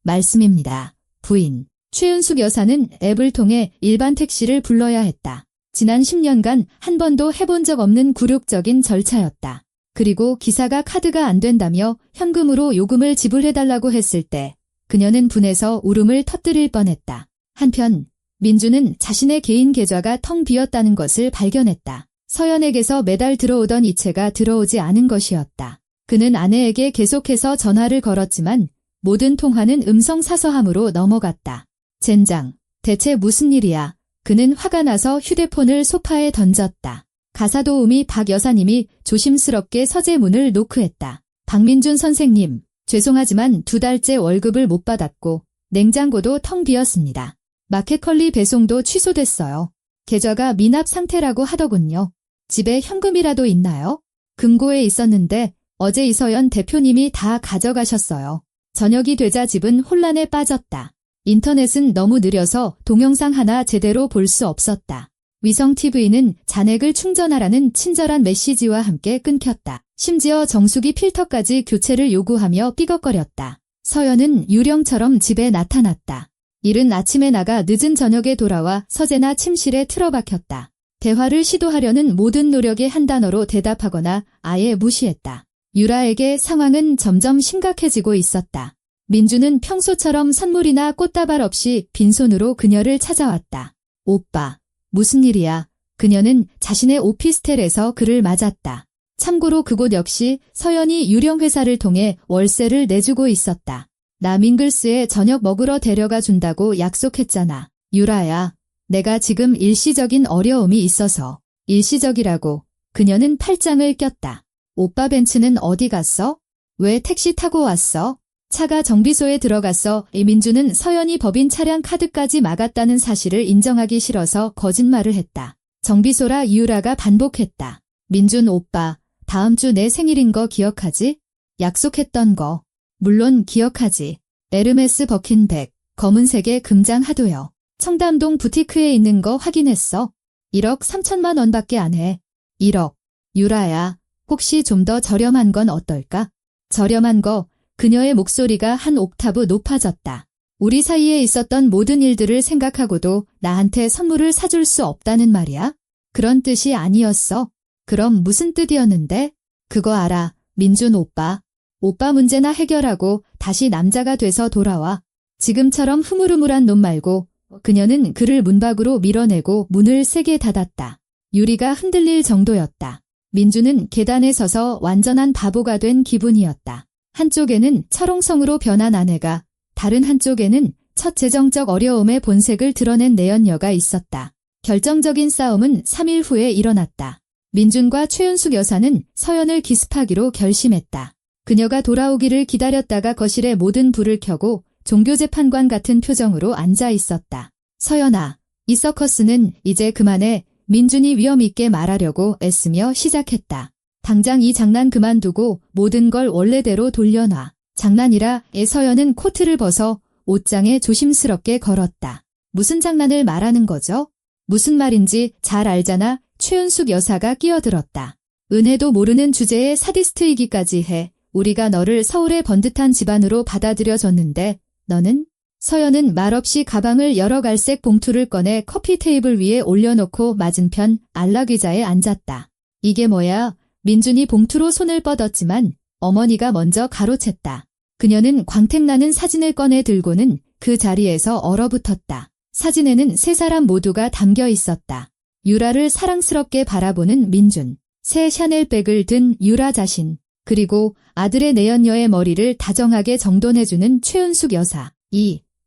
말씀입니다. 부인. 최은숙 여사는 앱을 통해 일반 택시를 불러야 했다. 지난 10년간 한 번도 해본 적 없는 굴욕적인 절차였다. 그리고 기사가 카드가 안 된다며 현금으로 요금을 지불해달라고 했을 때 그녀는 분해서 울음을 터뜨릴 뻔했다. 한편 민주는 자신의 개인 계좌가 텅 비었다는 것을 발견했다. 서연에게서 매달 들어오던 이체가 들어오지 않은 것이었다. 그는 아내에게 계속해서 전화를 걸었지만 모든 통화는 음성 사서함으로 넘어갔다. 젠장, 대체 무슨 일이야? 그는 화가 나서 휴대폰을 소파에 던졌다. 가사도우미 박 여사님이 조심스럽게 서재문을 노크했다. 박민준 선생님, 죄송하지만 2달째 월급을 못 받았고 냉장고도 텅 비었습니다. 마켓컬리 배송도 취소됐어요. 계좌가 미납 상태라고 하더군요. 집에 현금이라도 있나요? 금고에 있었는데 어제 이서연 대표님이 다 가져가셨어요. 저녁이 되자 집은 혼란에 빠졌다. 인터넷은 너무 느려서 동영상 하나 제대로 볼 수 없었다. 위성TV는 잔액을 충전하라는 친절한 메시지와 함께 끊겼다. 심지어 정수기 필터까지 교체를 요구하며 삐걱거렸다. 서연은 유령처럼 집에 나타났다. 이른 아침에 나가 늦은 저녁에 돌아와 서재나 침실에 틀어박혔다. 대화를 시도하려는 모든 노력에 한 단어로 대답하거나 아예 무시했다. 유라에게 상황은 점점 심각해지고 있었다. 민주는 평소처럼 선물이나 꽃다발 없이 빈손으로 그녀를 찾아왔다. 오빠, 무슨 일이야? 그녀는 자신의 오피스텔에서 그를 맞았다. 참고로 그곳 역시 서연이 유령 회사를 통해 월세를 내주고 있었다. 나 밍글스에 저녁 먹으러 데려가 준다고 약속했잖아. 유라야, 내가 지금 일시적인 어려움이 있어서. 일시적이라고. 그녀는 팔짱을 꼈다. 오빠 벤츠는 어디 갔어? 왜 택시 타고 왔어? 차가 정비소에 들어갔어. 이민주는 서연이 법인 차량 카드까지 막았다는 사실을 인정하기 싫어서 거짓말을 했다. 정비소라 유라가 반복했다. 민준 오빠, 다음 주 내 생일인 거 기억하지? 약속했던 거. 물론 기억하지. 에르메스 버킨백, 검은색의 금장 하도요. 청담동 부티크에 있는 거 확인했어. 1억 3천만 원밖에 안 해. 1억. 유라야, 혹시 좀 더 저렴한 건 어떨까? 저렴한 거. 그녀의 목소리가 한 옥타브 높아졌다. 우리 사이에 있었던 모든 일들을 생각하고도 나한테 선물을 사줄 수 없다는 말이야? 그런 뜻이 아니었어. 그럼 무슨 뜻이었는데? 그거 알아, 민준 오빠. 오빠 문제나 해결하고 다시 남자가 돼서 돌아와. 지금처럼 흐물흐물한 놈 말고. 그녀는 그를 문 밖으로 밀어내고 문을 세게 닫았다. 유리가 흔들릴 정도였다. 민주는 계단에 서서 완전한 바보가 된 기분이었다. 한쪽에는 철옹성으로 변한 아내가, 다른 한쪽에는 첫 재정적 어려움의 본색을 드러낸 내연녀가 있었다. 결정적인 싸움은 3일 후에 일어났다. 민준과 최은숙 여사는 서연을 기습하기로 결심했다. 그녀가 돌아오기를 기다렸다가 거실에 모든 불을 켜고 종교재판관 같은 표정으로 앉아 있었다. 서연아, 이 서커스는 이제 그만해. 민준이 위험 있게 말하려고 애쓰며 시작했다. 당장 이 장난 그만두고 모든 걸 원래대로 돌려놔. 장난이라. 서연은 코트를 벗어 옷장에 조심스럽게 걸었다. 무슨 장난을 말하는 거죠? 무슨 말인지 잘 알잖아. 최은숙 여사가 끼어들었다. 은혜도 모르는 주제에 사디스트이기까지 해. 우리가 너를 서울의 번듯한 집안으로 받아들여줬는데 너는? 서연은 말없이 가방을 열어 갈색 봉투를 꺼내 커피 테이블 위에 올려놓고 맞은편 안락의자에 앉았다. 이게 뭐야? 민준이 봉투로 손을 뻗었지만 어머니가 먼저 가로챘다. 그녀는 광택나는 사진을 꺼내 들고는 그 자리에서 얼어붙었다. 사진에는 세 사람 모두가 담겨 있었다. 유라를 사랑스럽게 바라보는 민준, 새 샤넬백을 든 유라 자신, 그리고 아들의 내연녀의 머리를 다정하게 정돈해주는 최은숙 여사.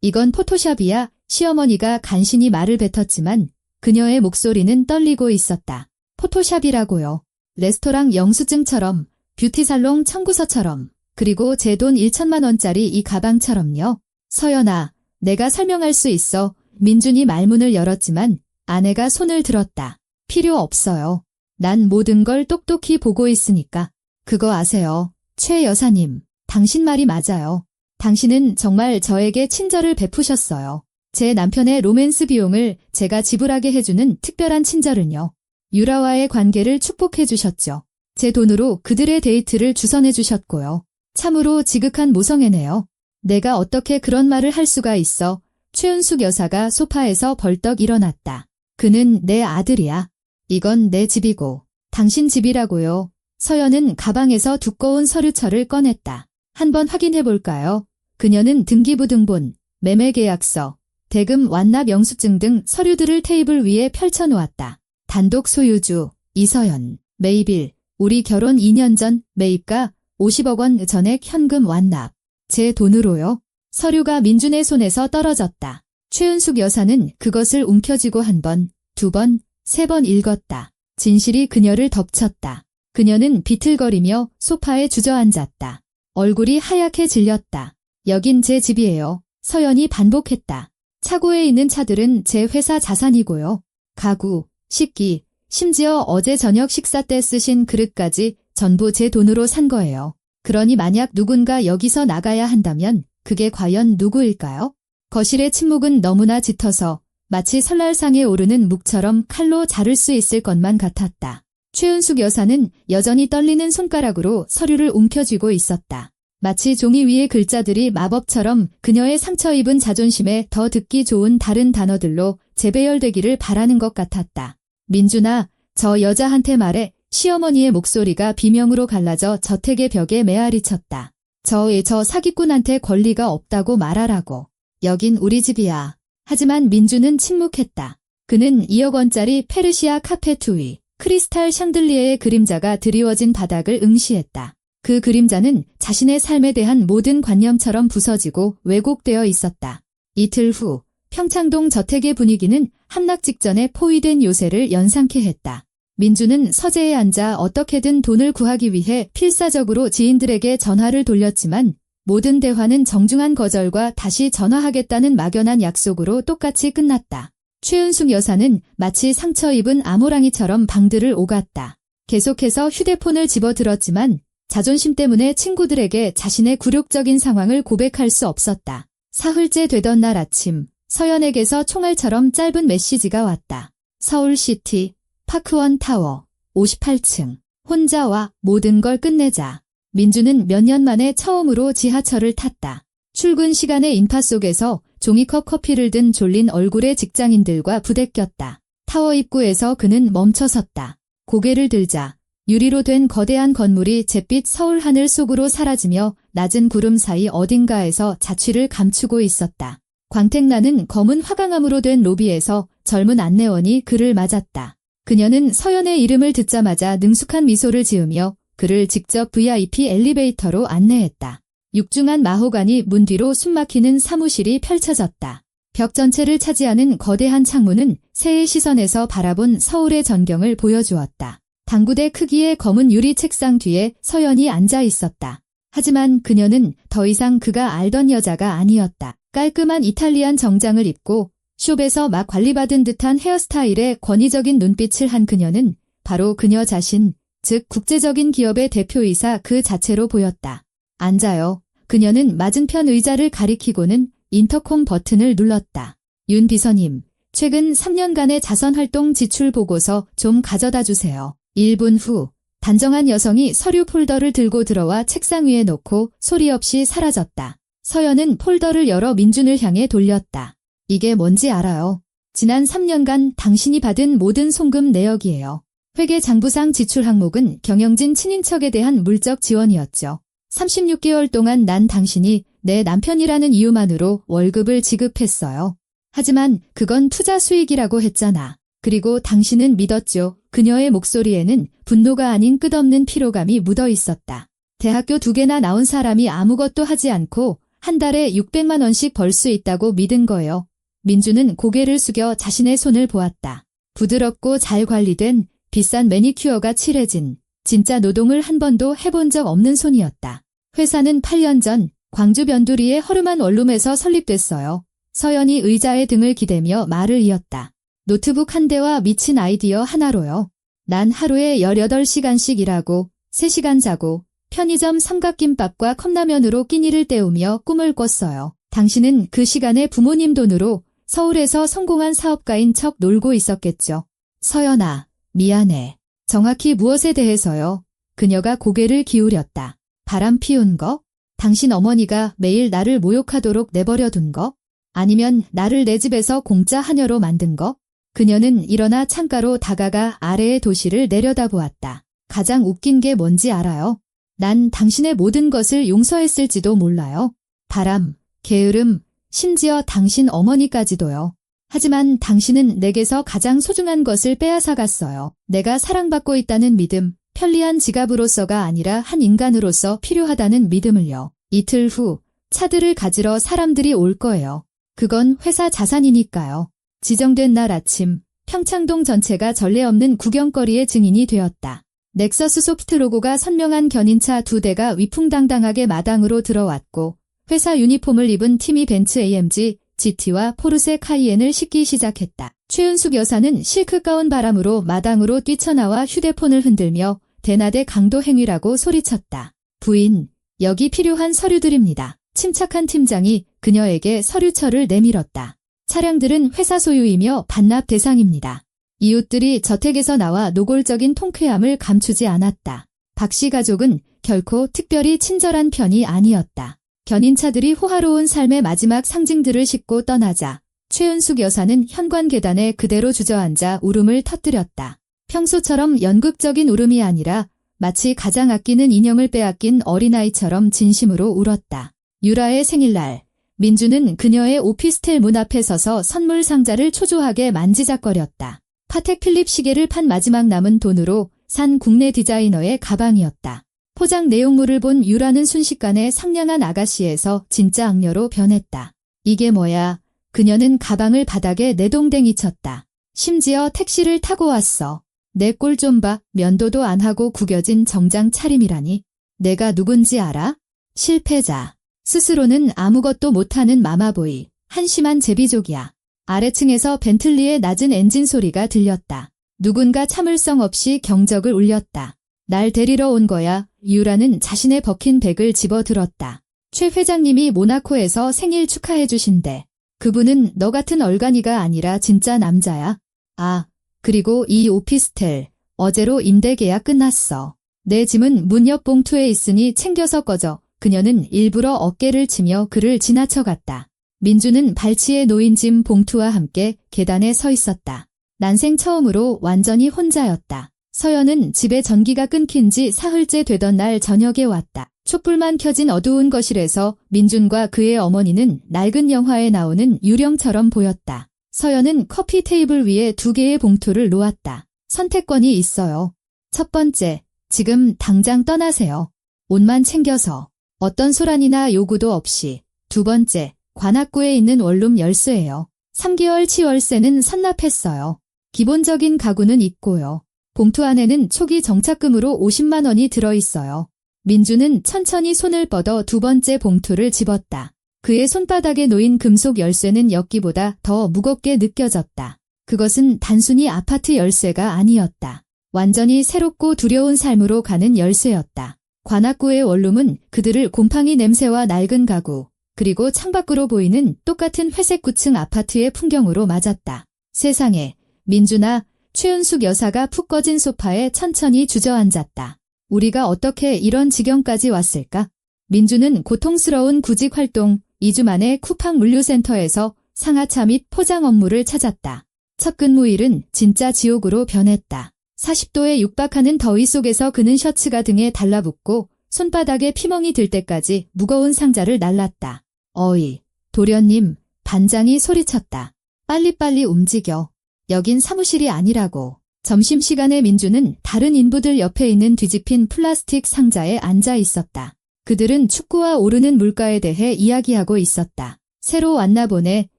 이건 포토샵이야. 시어머니가 간신히 말을 뱉었지만 그녀의 목소리는 떨리고 있었다. 포토샵이라고요. 레스토랑 영수증처럼, 뷰티살롱 청구서처럼, 그리고 제 돈 1천만 원짜리 이 가방처럼요. 서연아, 내가 설명할 수 있어. 민준이 말문을 열었지만 아내가 손을 들었다. 필요 없어요. 난 모든 걸 똑똑히 보고 있으니까. 그거 아세요? 최 여사님, 당신 말이 맞아요. 당신은 정말 저에게 친절을 베푸셨어요. 제 남편의 로맨스 비용을 제가 지불하게 해주는 특별한 친절은요. 유라와의 관계를 축복해 주셨죠. 제 돈으로 그들의 데이트를 주선해 주셨고요. 참으로 지극한 모성애네요. 내가 어떻게 그런 말을 할 수가 있어. 최은숙 여사가 소파에서 벌떡 일어났다. 그는 내 아들이야. 이건 내 집이고 당신 집이라고요. 서연은 가방에서 두꺼운 서류철을 꺼냈다. 한번 확인해 볼까요? 그녀는 등기부등본, 매매계약서, 대금 완납 영수증 등 서류들을 테이블 위에 펼쳐놓았다. 단독 소유주, 이서연, 매입일, 우리 결혼 2년 전, 매입가 50억 원 전액 현금 완납. 제 돈으로요? 서류가 민준의 손에서 떨어졌다. 최은숙 여사는 그것을 움켜쥐고 한 번, 두 번, 세 번 읽었다. 진실이 그녀를 덮쳤다. 그녀는 비틀거리며 소파에 주저앉았다. 얼굴이 하얗게 질렸다. 여긴 제 집이에요. 서연이 반복했다. 차고에 있는 차들은 제 회사 자산이고요. 가구, 식기, 심지어 어제 저녁 식사 때 쓰신 그릇까지 전부 제 돈으로 산 거예요. 그러니 만약 누군가 여기서 나가야 한다면 그게 과연 누구일까요? 거실의 침묵은 너무나 짙어서 마치 설날상에 오르는 묵처럼 칼로 자를 수 있을 것만 같았다. 최은숙 여사는 여전히 떨리는 손가락으로 서류를 움켜쥐고 있었다. 마치 종이 위의 글자들이 마법처럼 그녀의 상처 입은 자존심에 더 듣기 좋은 다른 단어들로 재배열되기를 바라는 것 같았다. 민준아, 저 여자한테 말해. 시어머니의 목소리가 비명으로 갈라져 저택의 벽에 메아리 쳤다. 저 사기꾼한테 권리가 없다고 말하라고. 여긴 우리 집이야. 하지만 민준은 침묵했다. 그는 2억 원짜리 페르시아 카페트 위, 크리스탈 샹들리에의 그림자가 드리워진 바닥을 응시했다. 그 그림자는 자신의 삶에 대한 모든 관념처럼 부서지고 왜곡되어 있었다. 이틀 후 평창동 저택의 분위기는 함락 직전에 포위된 요새를 연상케 했다. 민준은 서재에 앉아 어떻게든 돈을 구하기 위해 필사적으로 지인들에게 전화를 돌렸지만 모든 대화는 정중한 거절과 다시 전화하겠다는 막연한 약속으로 똑같이 끝났다. 최은숙 여사는 마치 상처 입은 아모랑이처럼 방들을 오갔다. 계속해서 휴대폰을 집어들었지만 자존심 때문에 친구들에게 자신의 굴욕적인 상황을 고백할 수 없었다. 사흘째 되던 날 아침, 서연에게서 총알처럼 짧은 메시지가 왔다. 서울시티, 파크원 타워, 58층. 혼자 와, 모든 걸 끝내자. 민준은 몇 년 만에 처음으로 지하철을 탔다. 출근 시간의 인파 속에서 종이컵 커피를 든 졸린 얼굴의 직장인들과 부대꼈다. 타워 입구에서 그는 멈춰섰다. 고개를 들자 유리로 된 거대한 건물이 잿빛 서울 하늘 속으로 사라지며 낮은 구름 사이 어딘가에서 자취를 감추고 있었다. 광택나는 검은 화강암으로 된 로비에서 젊은 안내원이 그를 맞았다. 그녀는 서연의 이름을 듣자마자 능숙한 미소를 지으며 그를 직접 VIP 엘리베이터로 안내했다. 육중한 마호가니 문 뒤로 숨막히는 사무실이 펼쳐졌다. 벽 전체를 차지하는 거대한 창문은 새의 시선에서 바라본 서울의 전경을 보여주었다. 당구대 크기의 검은 유리 책상 뒤에 서연이 앉아 있었다. 하지만 그녀는 더 이상 그가 알던 여자가 아니었다. 깔끔한 이탈리안 정장을 입고 숍에서 막 관리받은 듯한 헤어스타일에 권위적인 눈빛을 한 그녀는 바로 그녀 자신, 즉 국제적인 기업의 대표이사 그 자체로 보였다. 앉아요. 그녀는 맞은편 의자를 가리키고는 인터콤 버튼을 눌렀다. 윤 비서님, 최근 3년간의 자선활동 지출 보고서 좀 가져다 주세요. 1분 후 단정한 여성이 서류 폴더를 들고 들어와 책상 위에 놓고 소리 없이 사라졌다. 서연은 폴더를 열어 민준을 향해 돌렸다. 이게 뭔지 알아요? 지난 3년간 당신이 받은 모든 송금 내역이에요. 회계장부상 지출 항목은 경영진 친인척에 대한 물적 지원이었죠. 36개월 동안 난 당신이 내 남편이라는 이유만으로 월급을 지급했어요. 하지만 그건 투자 수익이라고 했잖아. 그리고 당신은 믿었죠. 그녀의 목소리에는 분노가 아닌 끝없는 피로감이 묻어 있었다. 대학교 2개나 나온 사람이 아무것도 하지 않고 한 달에 600만 원씩 벌 수 있다고 믿은 거예요. 민주는 고개를 숙여 자신의 손을 보았다. 부드럽고 잘 관리된 비싼 매니큐어가 칠해진 진짜 노동을 한 번도 해본 적 없는 손이었다. 회사는 8년 전 광주 변두리의 허름한 원룸에서 설립됐어요. 서연이 의자에 등을 기대며 말을 이었다. 노트북 한 대와 미친 아이디어 하나로요. 난 하루에 18시간씩 일하고 3시간 자고 편의점 삼각김밥과 컵라면으로 끼니를 때우며 꿈을 꿨어요. 당신은 그 시간에 부모님 돈으로 서울에서 성공한 사업가인 척 놀고 있었겠죠. 서연아, 미안해. 정확히 무엇에 대해서요? 그녀가 고개를 기울였다. 바람 피운 거? 당신 어머니가 매일 나를 모욕하도록 내버려 둔 거? 아니면 나를 내 집에서 공짜 하녀로 만든 거? 그녀는 일어나 창가로 다가가 아래의 도시를 내려다보았다. 가장 웃긴 게 뭔지 알아요? 난 당신의 모든 것을 용서했을지도 몰라요. 바람, 게으름, 심지어 당신 어머니까지도요. 하지만 당신은 내게서 가장 소중한 것을 빼앗아갔어요. 내가 사랑받고 있다는 믿음, 편리한 지갑으로서가 아니라 한 인간으로서 필요하다는 믿음을요. 이틀 후 차들을 가지러 사람들이 올 거예요. 그건 회사 자산이니까요. 지정된 날 아침, 평창동 전체가 전례 없는 구경거리의 증인이 되었다. 넥서스 소프트 로고가 선명한 견인차 2대가 위풍당당하게 마당으로 들어왔고 회사 유니폼을 입은 팀이 벤츠 AMG, GT와 포르쉐 카이엔을 싣기 시작했다. 최은숙 여사는 실크 가운 바람으로 마당으로 뛰쳐나와 휴대폰을 흔들며 대낮의 강도 행위라고 소리쳤다. 부인, 여기 필요한 서류들입니다. 침착한 팀장이 그녀에게 서류철을 내밀었다. 차량들은 회사 소유이며 반납 대상입니다. 이웃들이 저택에서 나와 노골적인 통쾌함을 감추지 않았다. 박 씨 가족은 결코 특별히 친절한 편이 아니었다. 견인차들이 호화로운 삶의 마지막 상징들을 싣고 떠나자 최은숙 여사는 현관 계단에 그대로 주저앉아 울음을 터뜨렸다. 평소처럼 연극적인 울음이 아니라 마치 가장 아끼는 인형을 빼앗긴 어린아이처럼 진심으로 울었다. 유라의 생일날, 민주는 그녀의 오피스텔 문 앞에 서서 선물 상자를 초조하게 만지작거렸다. 파텍 필립 시계를 판 마지막 남은 돈으로 산 국내 디자이너의 가방이었다. 포장 내용물을 본 유라는 순식간에 상냥한 아가씨에서 진짜 악녀로 변했다. 이게 뭐야? 그녀는 가방을 바닥에 내동댕이 쳤다. 심지어 택시를 타고 왔어. 내 꼴 좀 봐. 면도도 안 하고 구겨진 정장 차림이라니. 내가 누군지 알아? 실패자. 스스로는 아무것도 못하는 마마보이. 한심한 제비족이야. 아래층에서 벤틀리의 낮은 엔진 소리가 들렸다. 누군가 참을성 없이 경적을 울렸다. 날 데리러 온 거야. 유라는 자신의 벗긴 백을 집어들었다. 최 회장님이 모나코에서 생일 축하해 주신대. 그분은 너 같은 얼간이가 아니라 진짜 남자야. 아, 그리고 이 오피스텔, 어제로 임대 계약 끝났어. 내 짐은 문 옆 봉투에 있으니 챙겨서 꺼져. 그녀는 일부러 어깨를 치며 그를 지나쳐갔다. 민주는 발치에 놓인 짐 봉투와 함께 계단에 서 있었다. 난생 처음으로 완전히 혼자였다. 서연은 집에 전기가 끊긴 지 사흘째 되던 날 저녁에 왔다. 촛불만 켜진 어두운 거실에서 민준과 그의 어머니는 낡은 영화에 나오는 유령처럼 보였다. 서연은 커피 테이블 위에 2개의 봉투를 놓았다. 선택권이 있어요. 첫 번째, 지금 당장 떠나세요. 옷만 챙겨서. 어떤 소란이나 요구도 없이. 두 번째, 관악구에 있는 원룸 열쇠예요. 3개월 치월세는 선납했어요. 기본적인 가구는 있고요. 봉투 안에는 초기 정착금으로 50만 원이 들어있어요. 민주는 천천히 손을 뻗어 2번째 봉투를 집었다. 그의 손바닥에 놓인 금속 열쇠는 엿기보다 더 무겁게 느껴졌다. 그것은 단순히 아파트 열쇠가 아니었다. 완전히 새롭고 두려운 삶으로 가는 열쇠였다. 관악구의 원룸은 그들을 곰팡이 냄새와 낡은 가구, 그리고 창밖으로 보이는 똑같은 회색 9층 아파트의 풍경으로 맞았다. 세상에, 민주나 최은숙 여사가 푹 꺼진 소파에 천천히 주저앉았다. 우리가 어떻게 이런 지경까지 왔을까? 민주는 고통스러운 구직 활동 2주 만에 쿠팡 물류센터에서 상하차 및 포장 업무를 찾았다. 첫 근무일은 진짜 지옥으로 변했다. 40도에 육박하는 더위 속에서 그는 셔츠가 등에 달라붙고 손바닥에 피멍이 들 때까지 무거운 상자를 날랐다. 어이, 도련님, 반장이 소리쳤다. 빨리빨리 움직여. 여긴 사무실이 아니라고. 점심시간에 민주는 다른 인부들 옆에 있는 뒤집힌 플라스틱 상자에 앉아 있었다. 그들은 축구와 오르는 물가에 대해 이야기하고 있었다. 새로 왔나 보네.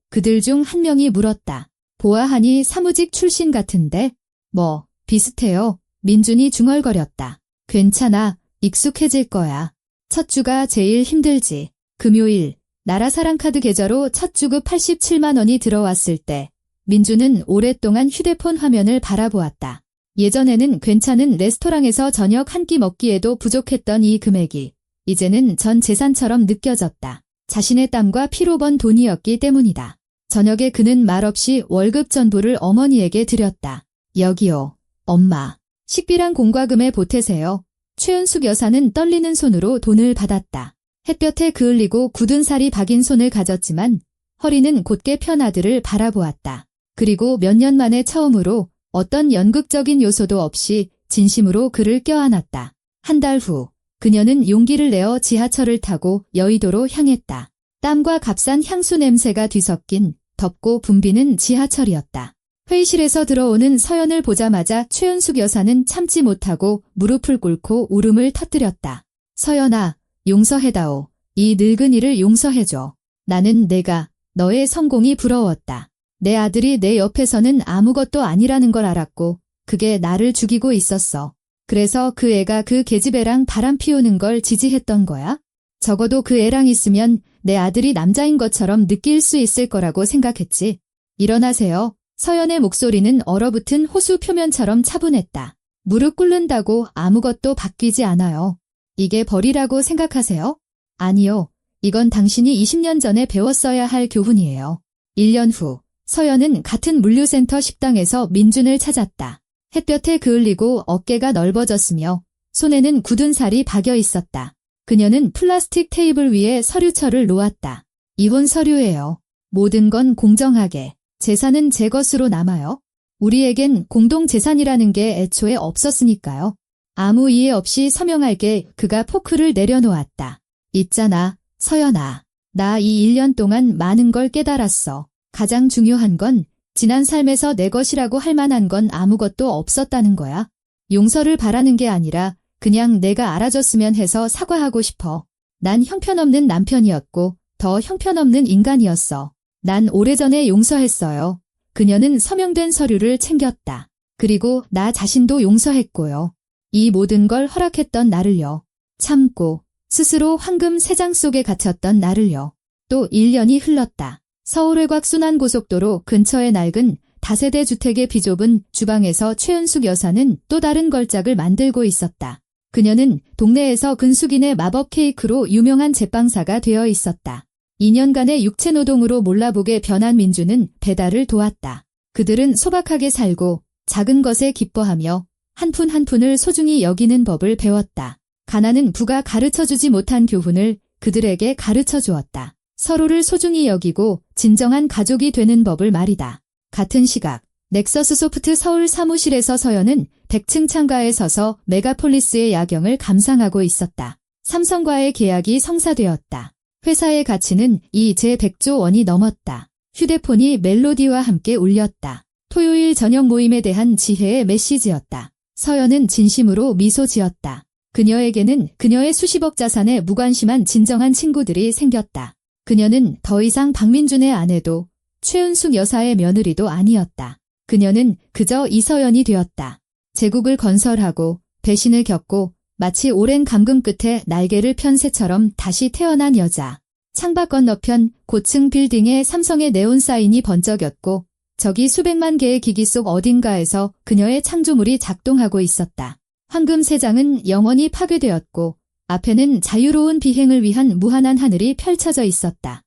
그들 중 한 명이 물었다. 보아하니 사무직 출신 같은데? 뭐, 비슷해요. 민준이 중얼거렸다. 괜찮아. 익숙해질 거야. 첫 주가 제일 힘들지. 금요일, 나라사랑카드 계좌로 첫 주급 87만 원이 들어왔을 때 민주는 오랫동안 휴대폰 화면을 바라보았다. 예전에는 괜찮은 레스토랑에서 저녁 한 끼 먹기에도 부족했던 이 금액이 이제는 전 재산처럼 느껴졌다. 자신의 땀과 피로 번 돈이었기 때문이다. 저녁에 그는 말없이 월급 전부를 어머니에게 드렸다. 여기요, 엄마. 식비랑 공과금에 보태세요. 최은숙 여사는 떨리는 손으로 돈을 받았다. 햇볕에 그을리고 굳은 살이 박인 손을 가졌지만 허리는 곧게 편 아들을 바라보았다. 그리고 몇 년 만에 처음으로 어떤 연극적인 요소도 없이 진심으로 그를 껴안았다. 한 달 후, 그녀는 용기를 내어 지하철을 타고 여의도로 향했다. 땀과 값싼 향수 냄새가 뒤섞인 덥고 붐비는 지하철이었다. 회의실에서 들어오는 서연을 보자마자 최은숙 여사는 참지 못하고 무릎을 꿇고 울음을 터뜨렸다. 서연아, 용서해다오. 이 늙은이를 용서해줘. 나는 내가 너의 성공이 부러웠다. 내 아들이 내 옆에서는 아무것도 아니라는 걸 알았고 그게 나를 죽이고 있었어. 그래서 그 애가 그 계집애랑 바람 피우는 걸 지지했던 거야? 적어도 그 애랑 있으면 내 아들이 남자인 것처럼 느낄 수 있을 거라고 생각했지. 일어나세요. 서연의 목소리는 얼어붙은 호수 표면처럼 차분했다. 무릎 꿇는다고 아무것도 바뀌지 않아요. 이게 벌이라고 생각하세요? 아니요. 이건 당신이 20년 전에 배웠어야 할 교훈이에요. 1년 후, 서연은 같은 물류센터 식당에서 민준을 찾았다. 햇볕에 그을리고 어깨가 넓어졌으며 손에는 굳은 살이 박여 있었다. 그녀는 플라스틱 테이블 위에 서류철을 놓았다. 이혼 서류예요. 모든 건 공정하게. 재산은 제 것으로 남아요. 우리에겐 공동재산이라는 게 애초에 없었으니까요. 아무 이해 없이 서명할게. 그가 포크를 내려놓았다. 있잖아, 서연아. 나 이 1년 동안 많은 걸 깨달았어. 가장 중요한 건 지난 삶에서 내 것이라고 할 만한 건 아무것도 없었다는 거야. 용서를 바라는 게 아니라 그냥 내가 알아줬으면 해서 사과하고 싶어. 난 형편없는 남편이었고 더 형편없는 인간이었어. 난 오래전에 용서했어요. 그녀는 서명된 서류를 챙겼다. 그리고 나 자신도 용서했고요. 이 모든 걸 허락했던 나를요. 참고 스스로 황금 세장 속에 갇혔던 나를요. 또 1년이 흘렀다. 서울 외곽 순환고속도로 근처의 낡은 다세대 주택의 비좁은 주방에서 최은숙 여사는 또 다른 걸작을 만들고 있었다. 그녀는 동네에서 근숙인의 마법 케이크로 유명한 제빵사가 되어 있었다. 2년간의 육체노동으로 몰라보게 변한 민주는 배달을 도왔다. 그들은 소박하게 살고 작은 것에 기뻐하며 한 푼 한 푼을 소중히 여기는 법을 배웠다. 가난은 부가 가르쳐주지 못한 교훈을 그들에게 가르쳐 주었다. 서로를 소중히 여기고 진정한 가족이 되는 법을 말이다. 같은 시각 넥서스 소프트 서울 사무실에서 서연은 100층 창가에 서서 메가폴리스의 야경을 감상하고 있었다. 삼성과의 계약이 성사되었다. 회사의 가치는 이제 100조 원이 넘었다. 휴대폰이 멜로디와 함께 울렸다. 토요일 저녁 모임에 대한 지혜의 메시지였다. 서연은 진심으로 미소 지었다. 그녀에게는 그녀의 수십억 자산에 무관심한 진정한 친구들이 생겼다. 그녀는 더 이상 박민준의 아내도 최은숙 여사의 며느리도 아니었다. 그녀는 그저 이서연이 되었다. 제국을 건설하고 배신을 겪고 마치 오랜 감금 끝에 날개를 편 새처럼 다시 태어난 여자. 창밖 건너편 고층 빌딩에 삼성의 네온 사인이 번쩍였고 저기 수백만 개의 기기 속 어딘가에서 그녀의 창조물이 작동하고 있었다. 황금 세장은 영원히 파괴되었고 앞에는 자유로운 비행을 위한 무한한 하늘이 펼쳐져 있었다.